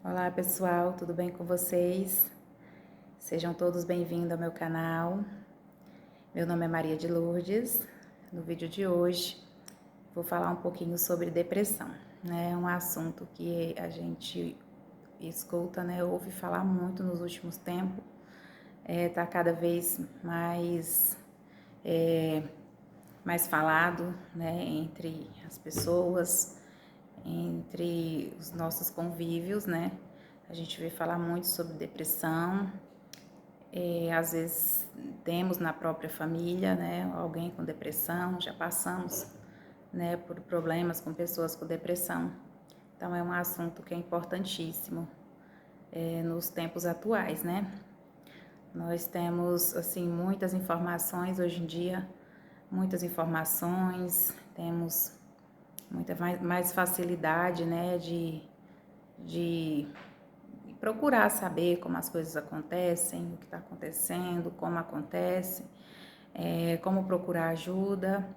Olá pessoal, tudo bem com vocês? Sejam todos bem-vindos ao meu canal. Meu nome é Maria de Lourdes. No vídeo de hoje vou falar um pouquinho sobre depressão, né? É um assunto que a gente escuta, né? Ouve falar muito nos últimos tempos. Tá cada vez mais falado, né? Entre as pessoas, entre os nossos convívios, né? A gente vê falar muito sobre depressão. Às vezes temos na própria família, né, alguém com depressão, já passamos, né, por problemas com pessoas com depressão. Então é um assunto que é importantíssimo nos tempos atuais, né? Nós temos assim muitas informações hoje em dia, muitas informações, temos muita mais facilidade, né, de procurar saber como as coisas acontecem, o que está acontecendo, como acontece, como procurar ajuda.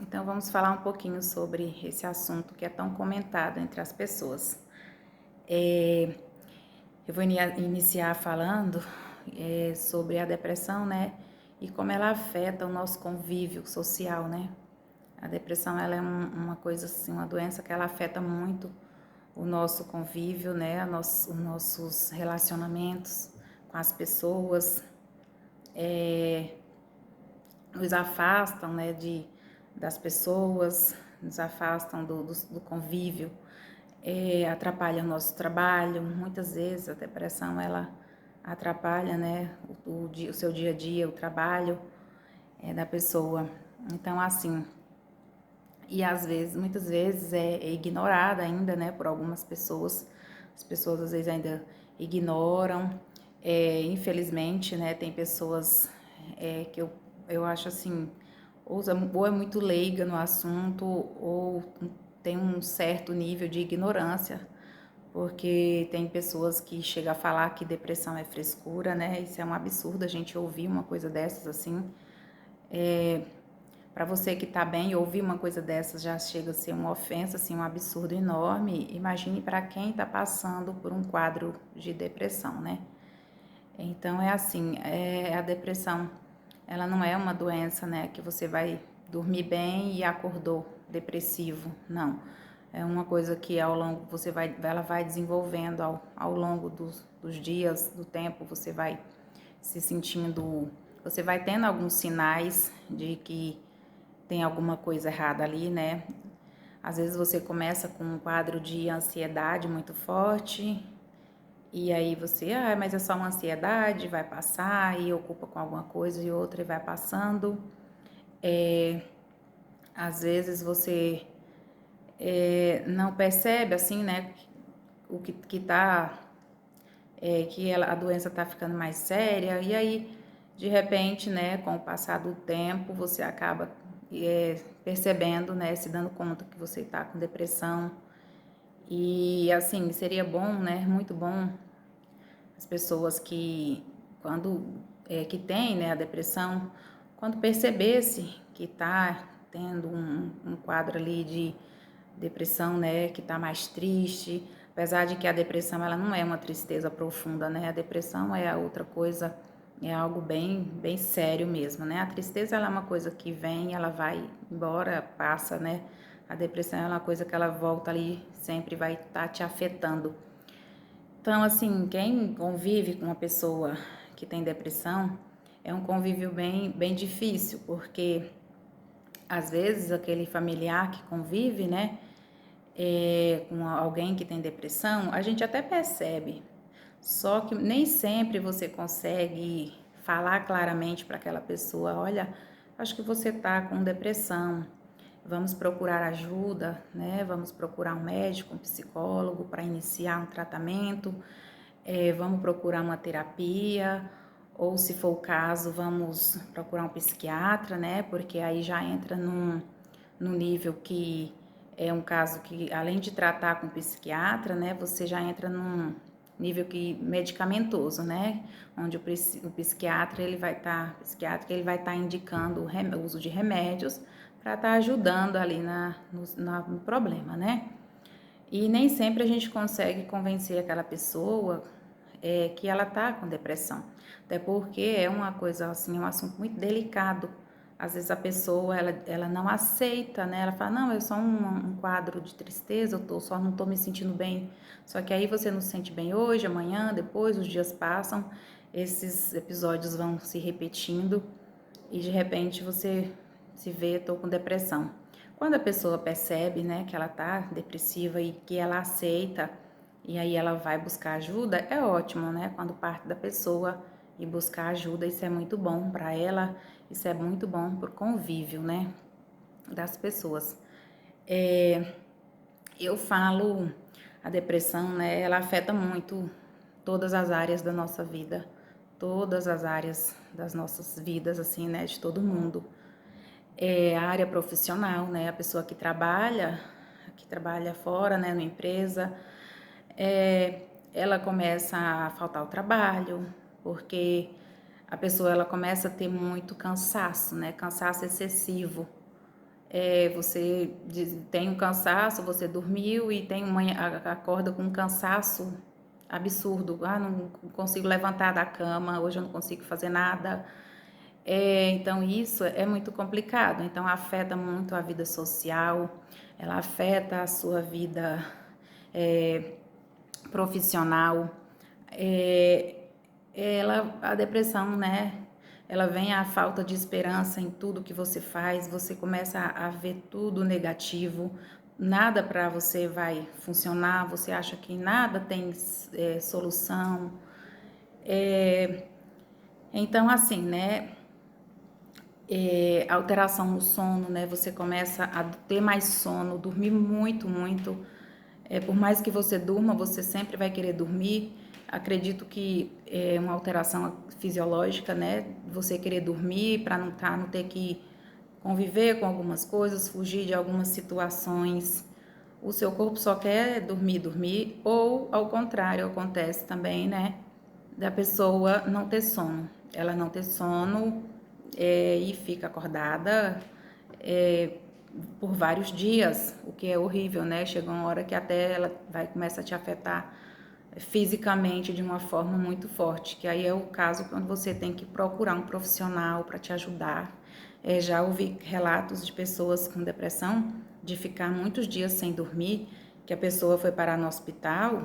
Então vamos falar um pouquinho sobre esse assunto que é tão comentado entre as pessoas. Eu vou iniciar falando sobre a depressão, né? E como ela afeta o nosso convívio social, né? A depressão, ela é uma coisa assim, uma doença que ela afeta muito o nosso convívio, né? Os nossos relacionamentos com as pessoas, nos afastam, né? Das pessoas, nos afastam do convívio, atrapalha o nosso trabalho. Muitas vezes a depressão, ela atrapalha, né? O seu dia a dia, o trabalho da pessoa. Então, assim, e às vezes, muitas vezes é ignorada ainda, né, por algumas pessoas. As pessoas às vezes ainda ignoram. Infelizmente, né, tem pessoas que eu acho assim, ou é muito leiga no assunto, ou tem um certo nível de ignorância, porque tem pessoas que chegam a falar que depressão é frescura, né? Isso é um absurdo a gente ouvir uma coisa dessas assim. Para você que está bem, ouvir uma coisa dessas já chega a ser uma ofensa, assim, um absurdo enorme. Imagine para quem está passando por um quadro de depressão, né? Então é assim, a depressão, ela não é uma doença, né, que você vai dormir bem e acordou depressivo, não. É uma coisa que ao longo ela vai desenvolvendo ao longo dos dias, do tempo, você vai se sentindo, você vai tendo alguns sinais de que tem alguma coisa errada ali, né? Às vezes você começa com um quadro de ansiedade muito forte, e aí você, mas é só uma ansiedade, vai passar, e ocupa com alguma coisa e outra e vai passando. Às vezes você não percebe, assim, né, o que tá, a doença tá ficando mais séria, e aí, de repente, né, com o passar do tempo, você acaba percebendo, né, se dando conta que você tá com depressão. E, assim, seria bom, né, muito bom as pessoas que têm, né, a depressão, quando percebesse que está tendo um quadro ali de depressão, né, que está mais triste, apesar de que a depressão ela não é uma tristeza profunda, né, a depressão é outra coisa, é algo bem sério mesmo, né, a tristeza ela é uma coisa que vem, ela vai embora, passa, né, a depressão é uma coisa que ela volta ali, sempre vai estar te afetando. Então, assim, quem convive com uma pessoa que tem depressão é um convívio bem difícil, porque às vezes aquele familiar que convive, né, com alguém que tem depressão, a gente até percebe, só que nem sempre você consegue falar claramente para aquela pessoa: olha, acho que você está com depressão, vamos procurar ajuda, né? Vamos procurar um médico, um psicólogo para iniciar um tratamento, vamos procurar uma terapia, ou se for o caso, vamos procurar um psiquiatra, né? Porque aí já entra num nível que é um caso que, além de tratar com psiquiatra, né, você já entra num nível que medicamentoso, né? Onde o psiquiatra ele vai estar indicando o uso de remédios para estar ajudando ali no problema, né? E nem sempre a gente consegue convencer aquela pessoa que ela tá com depressão. Até porque é uma coisa assim, um assunto muito delicado. Às vezes a pessoa, ela não aceita, né? Ela fala, não, é só um quadro de tristeza, só não tô me sentindo bem. Só que aí você não se sente bem hoje, amanhã, depois, os dias passam, esses episódios vão se repetindo e de repente você se vê, tô com depressão. Quando a pessoa percebe, né, que ela tá depressiva e que ela aceita e aí ela vai buscar ajuda, é ótimo, né? Quando parte da pessoa e buscar ajuda, isso é muito bom para ela, isso é muito bom pro convívio, né, das pessoas. Eu falo, a depressão, né, ela afeta muito todas as áreas da nossa vida, todas as áreas das nossas vidas, assim, né, de todo mundo. A área profissional, né, a pessoa que trabalha fora, né, numa empresa, ela começa a faltar o trabalho, porque a pessoa ela começa a ter muito cansaço, né, cansaço excessivo. Você tem um cansaço, você dormiu e tem acorda com um cansaço absurdo. Ah, não consigo levantar da cama, hoje eu não consigo fazer nada. Então isso é muito complicado. Então afeta muito a vida social, ela afeta a sua vida profissional. É, a depressão, né? Ela vem a falta de esperança em tudo que você faz, você começa a ver tudo negativo, nada para você vai funcionar, você acha que nada tem solução. Então, assim, né? Alteração no sono, né? Você começa a ter mais sono, dormir muito, muito. Por mais que você durma, você sempre vai querer dormir. Acredito que é uma alteração fisiológica, né? Você querer dormir para não ter que conviver com algumas coisas, fugir de algumas situações. O seu corpo só quer dormir, dormir, ou ao contrário, acontece também, né? Da pessoa não ter sono. Ela não ter sono e fica acordada é, por vários dias, o que é horrível, né? Chega uma hora que até ela vai começar a te afetar fisicamente de uma forma muito forte, que aí é o caso quando você tem que procurar um profissional para te ajudar. Já ouvi relatos de pessoas com depressão de ficar muitos dias sem dormir, que a pessoa foi parar no hospital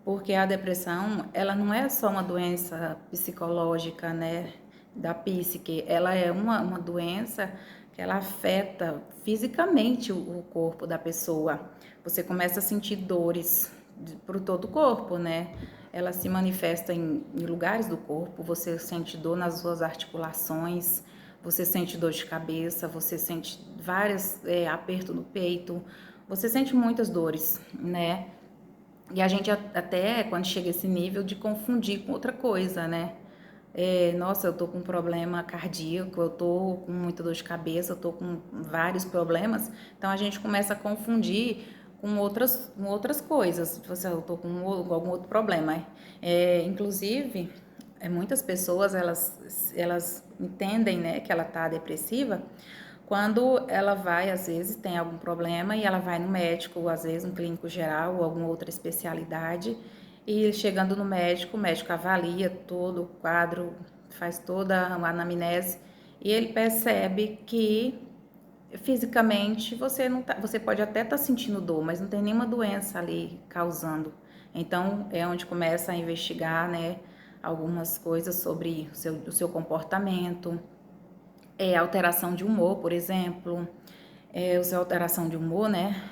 porque a depressão, ela não é só uma doença psicológica, né, da psique, ela é uma doença que ela afeta fisicamente o corpo da pessoa. Você começa a sentir dores por todo o corpo, né? Ela se manifesta em lugares do corpo, você sente dor nas suas articulações, você sente dor de cabeça, você sente vários aperto no peito, você sente muitas dores, né? E a gente até, quando chega a esse nível, de confundir com outra coisa, né? Nossa, eu tô com um problema cardíaco, eu tô com muita dor de cabeça, eu tô com vários problemas. Então a gente começa a confundir com outras coisas. Você, eu tô com algum outro problema. Inclusive, muitas pessoas, elas entendem, né, que ela tá depressiva quando ela vai, às vezes, tem algum problema e ela vai no médico, ou às vezes um clínico geral ou alguma outra especialidade, e chegando no médico, o médico avalia todo o quadro, faz toda uma anamnese e ele percebe que fisicamente você não tá, você pode até estar sentindo dor, mas não tem nenhuma doença ali causando. Então é onde começa a investigar, né, algumas coisas sobre o seu comportamento, alteração de humor, por exemplo, o seu alteração de humor, né?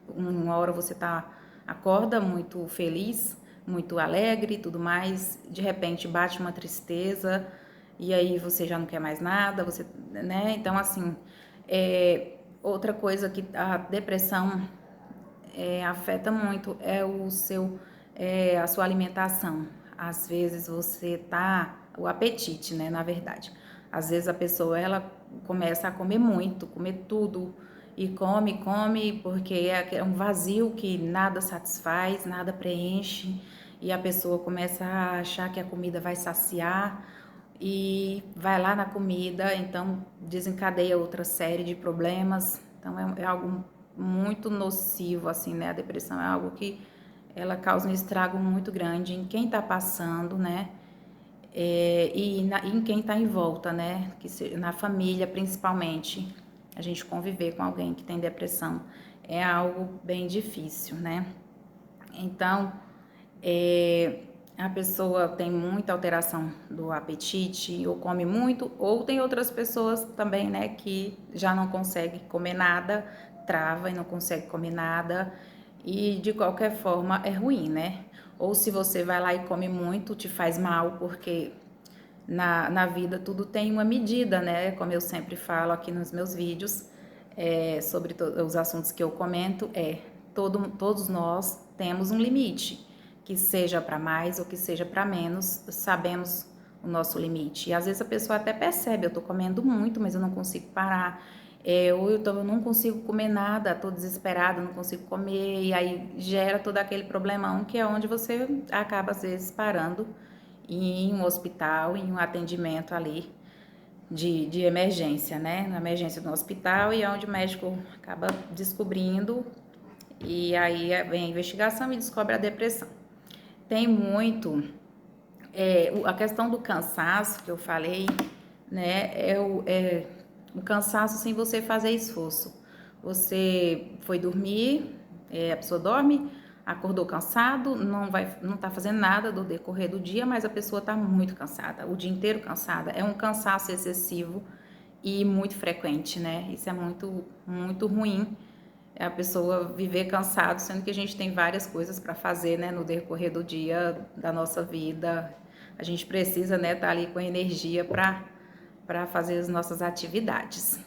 Uma hora você acorda muito feliz, muito alegre e tudo mais, de repente bate uma tristeza e aí você já não quer mais nada, você, né? Então, assim, outra coisa que a depressão afeta muito a sua alimentação. Às vezes o apetite, né, na verdade. Às vezes a pessoa, ela começa a comer muito, comer tudo, e come, come, porque é um vazio que nada satisfaz, nada preenche, e a pessoa começa a achar que a comida vai saciar, e vai lá na comida, então desencadeia outra série de problemas. Então é algo muito nocivo, assim, né? A depressão é algo que ela causa um estrago muito grande em quem está passando, né? E em quem está em volta, né? Na família, principalmente. A gente conviver com alguém que tem depressão é algo bem difícil, né? Então, a pessoa tem muita alteração do apetite, ou come muito, ou tem outras pessoas também, né, que já não consegue comer nada, trava e não consegue comer nada, e de qualquer forma é ruim, né? Ou se você vai lá e come muito, te faz mal, porque na vida tudo tem uma medida, né? Como eu sempre falo aqui nos meus vídeos, sobre os assuntos que eu comento, todos nós temos um limite, que seja para mais ou que seja para menos, sabemos o nosso limite. E às vezes a pessoa até percebe, eu tô comendo muito, mas eu não consigo parar. Eu não consigo comer nada, tô desesperada, não consigo comer, e aí gera todo aquele problemão que é onde você acaba às vezes parando em um hospital, em um atendimento ali de emergência, né? Na emergência do hospital, e é onde o médico acaba descobrindo, e aí vem a investigação e descobre a depressão. Tem muito a questão do cansaço que eu falei, né? O cansaço sem você fazer esforço. Você foi dormir, a pessoa dorme, acordou cansado, não tá fazendo nada do decorrer do dia, mas a pessoa tá muito cansada, o dia inteiro cansada. É um cansaço excessivo e muito frequente, né? Isso é muito, muito ruim. É a pessoa viver cansado, sendo que a gente tem várias coisas para fazer, né, no decorrer do dia, da nossa vida. A gente precisa, né, estar ali com energia para fazer as nossas atividades.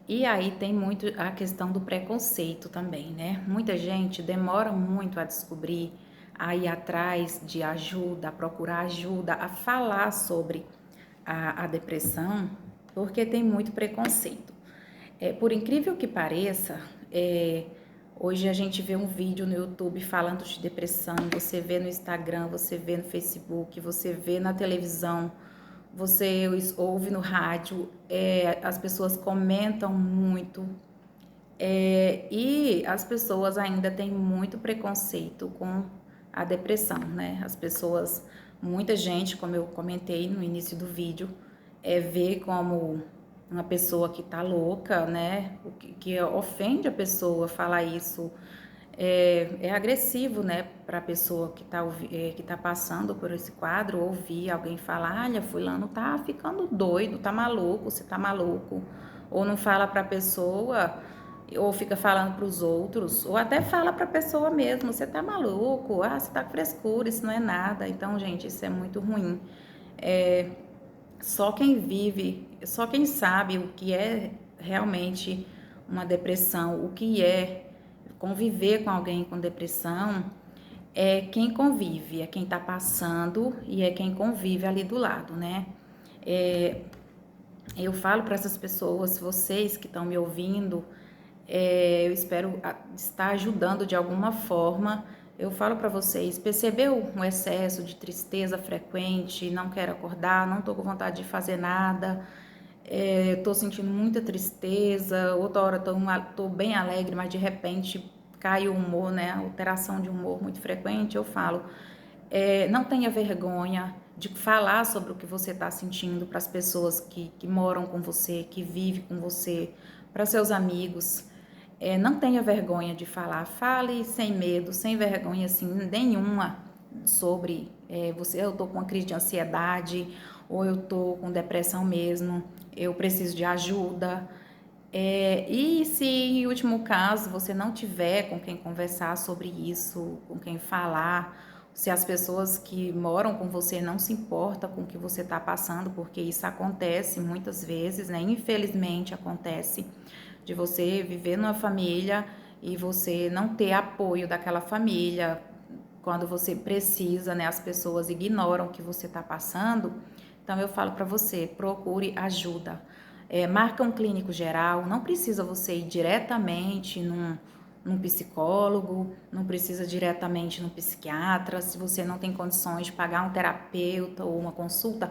E aí tem muito a questão do preconceito também, né? Muita gente demora muito a descobrir, a ir atrás de ajuda, a procurar ajuda, a falar sobre a depressão, porque tem muito preconceito. Por incrível que pareça, hoje a gente vê um vídeo no YouTube falando de depressão, você vê no Instagram, você vê no Facebook, você vê na televisão, você ouve no rádio, as pessoas comentam muito, e as pessoas ainda têm muito preconceito com a depressão, né? As pessoas, muita gente, como eu comentei no início do vídeo, vê como uma pessoa que tá louca, né? O que ofende a pessoa falar isso. É agressivo, né, para a pessoa que tá passando por esse quadro, ouvir alguém falar, olha, fulano tá ficando doido, tá maluco, você tá maluco. Ou não fala para a pessoa, ou fica falando para os outros, ou até fala para a pessoa mesmo, você tá maluco, você tá com frescura, isso não é nada. Então, gente, isso é muito ruim. Só quem vive, só quem sabe o que é realmente uma depressão, o que é conviver com alguém com depressão, é quem convive, é quem tá passando e é quem convive ali do lado, né? Eu falo para essas pessoas, vocês que estão me ouvindo, eu espero estar ajudando de alguma forma. Eu falo para vocês, percebeu um excesso de tristeza frequente, não quero acordar, não estou com vontade de fazer nada, estou sentindo muita tristeza, outra hora estou bem alegre, mas de repente cai o humor, né? Alteração de humor muito frequente, eu falo, não tenha vergonha de falar sobre o que você está sentindo para as pessoas que moram com você, que vivem com você, para seus amigos. Não tenha vergonha de falar, fale sem medo, sem vergonha assim, nenhuma sobre eu tô com uma crise de ansiedade, ou eu tô com depressão mesmo, eu preciso de ajuda. E se em último caso você não tiver com quem conversar sobre isso, com quem falar, se as pessoas que moram com você não se importam com o que você está passando, porque isso acontece muitas vezes, né? Infelizmente acontece de você viver numa família e você não ter apoio daquela família quando você precisa, né? As pessoas ignoram o que você está passando. Então eu falo para você, procure ajuda. Marca um clínico geral, não precisa você ir diretamente num psicólogo, não precisa diretamente num psiquiatra, se você não tem condições de pagar um terapeuta ou uma consulta,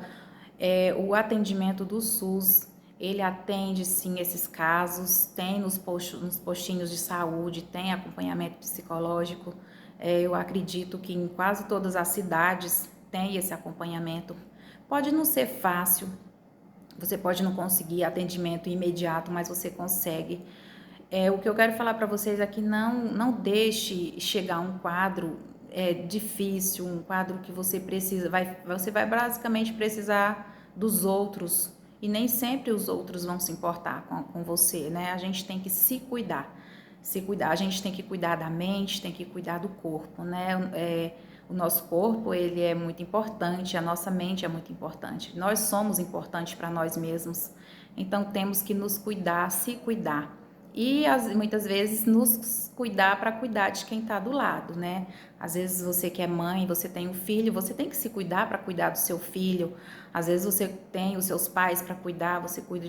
o atendimento do SUS ele atende sim esses casos, tem nos postinhos de saúde, tem acompanhamento psicológico. Eu acredito que em quase todas as cidades tem esse acompanhamento. Pode não ser fácil, você pode não conseguir atendimento imediato, mas você consegue. O que eu quero falar para vocês é que não deixe chegar um quadro difícil, um quadro que você precisa, você vai basicamente precisar dos outros e nem sempre os outros vão se importar com você, né? A gente tem que se cuidar, a gente tem que cuidar da mente, tem que cuidar do corpo, né? O nosso corpo, ele é muito importante, a nossa mente é muito importante. Nós somos importantes para nós mesmos, então temos que nos cuidar, se cuidar. E muitas vezes nos cuidar para cuidar de quem está do lado, né? Às vezes você que é mãe, você tem um filho, você tem que se cuidar para cuidar do seu filho. Às vezes você tem os seus pais para cuidar, você cuida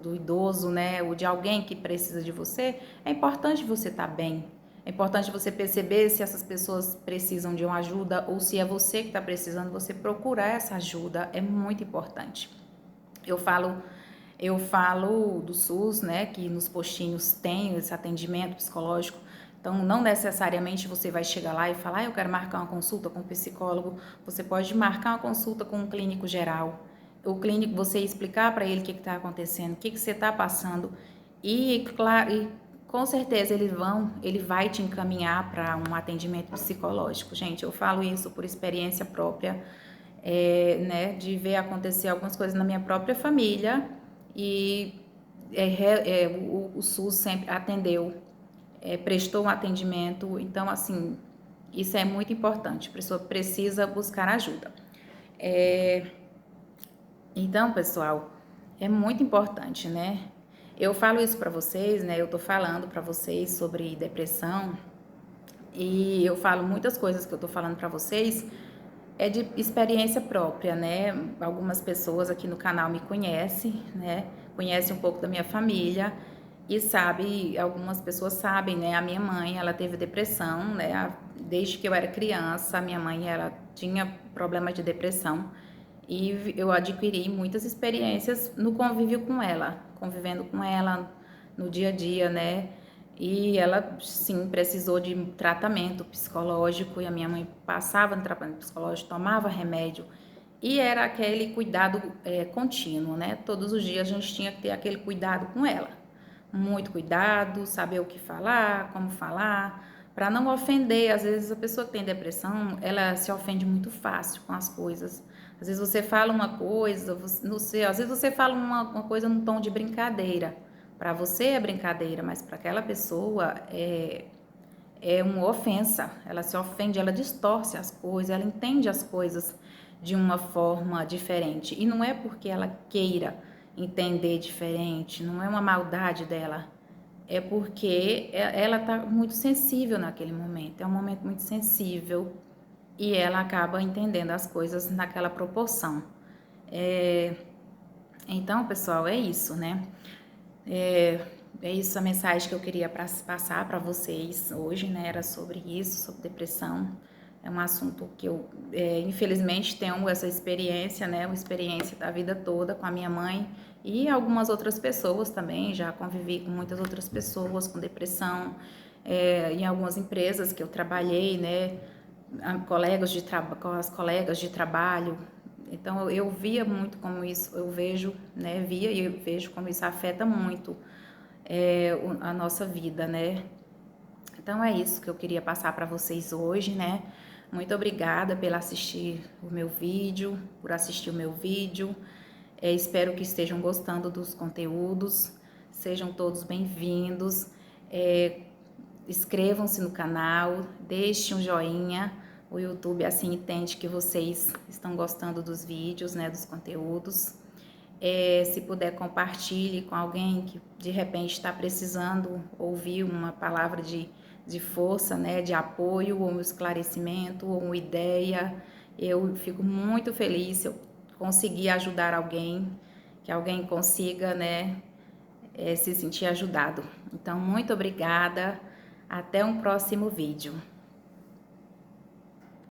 do idoso, né? Ou de alguém que precisa de você. É importante você estar bem. É importante você perceber se essas pessoas precisam de uma ajuda ou se é você que está precisando, você procurar essa ajuda. É muito importante. Eu falo do SUS, né, que nos postinhos tem esse atendimento psicológico. Então, não necessariamente você vai chegar lá e falar, eu quero marcar uma consulta com um psicólogo. Você pode marcar uma consulta com um clínico geral. O clínico, você explicar para ele o que está acontecendo, o que você está passando. Claro, e com certeza ele vai te encaminhar para um atendimento psicológico. Gente, eu falo isso por experiência própria, né, de ver acontecer algumas coisas na minha própria família e o SUS sempre atendeu, prestou um atendimento. Então, assim, isso é muito importante. A pessoa precisa buscar ajuda. Então, pessoal, é muito importante, né? Eu falo isso para vocês, né? Eu tô falando para vocês sobre depressão e eu falo muitas coisas que eu tô falando para vocês de experiência própria, né? Algumas pessoas aqui no canal me conhecem, né? Conhecem um pouco da minha família e algumas pessoas sabem, né? A minha mãe, ela teve depressão, né? Desde que eu era criança, a minha mãe, ela tinha problemas de depressão e eu adquiri muitas experiências no convívio com ela, convivendo com ela no dia a dia, né? E ela, sim, precisou de tratamento psicológico e a minha mãe passava no tratamento psicológico, tomava remédio e era aquele cuidado contínuo, né? Todos os dias a gente tinha que ter aquele cuidado com ela. Muito cuidado, saber o que falar, como falar, para não ofender. Às vezes a pessoa que tem depressão, ela se ofende muito fácil com as coisas. Às vezes você fala uma coisa, não sei, às vezes você fala uma coisa num tom de brincadeira. Para você é brincadeira, mas para aquela pessoa é uma ofensa. Ela se ofende, ela distorce as coisas, ela entende as coisas de uma forma diferente. E não é porque ela queira entender diferente, não é uma maldade dela, é porque ela está muito sensível naquele momento. É um momento muito sensível e ela acaba entendendo as coisas naquela proporção. Então, pessoal, é isso, né? É isso a mensagem que eu queria passar para vocês hoje, né? Era sobre isso, sobre depressão. É um assunto que eu, infelizmente, tenho essa experiência, né? Uma experiência da vida toda com a minha mãe e algumas outras pessoas também. Já convivi com muitas outras pessoas com depressão, em algumas empresas que eu trabalhei, né? Com as colegas de trabalho. Então eu via muito como isso, eu vejo, né? Via e eu vejo como isso afeta muito a nossa vida, né? Então é isso que eu queria passar para vocês hoje, né? Muito obrigada por assistir o meu vídeo, espero que estejam gostando dos conteúdos. Sejam todos bem-vindos. Inscrevam-se no canal, deixem um joinha. O YouTube assim entende que vocês estão gostando dos vídeos, né? Dos conteúdos. Se puder, compartilhe com alguém que de repente está precisando ouvir uma palavra de força, né, de apoio, ou um esclarecimento, ou uma ideia. Eu fico muito feliz se eu conseguir ajudar alguém, que alguém consiga, né, se sentir ajudado. Então, muito obrigada. Até um próximo vídeo.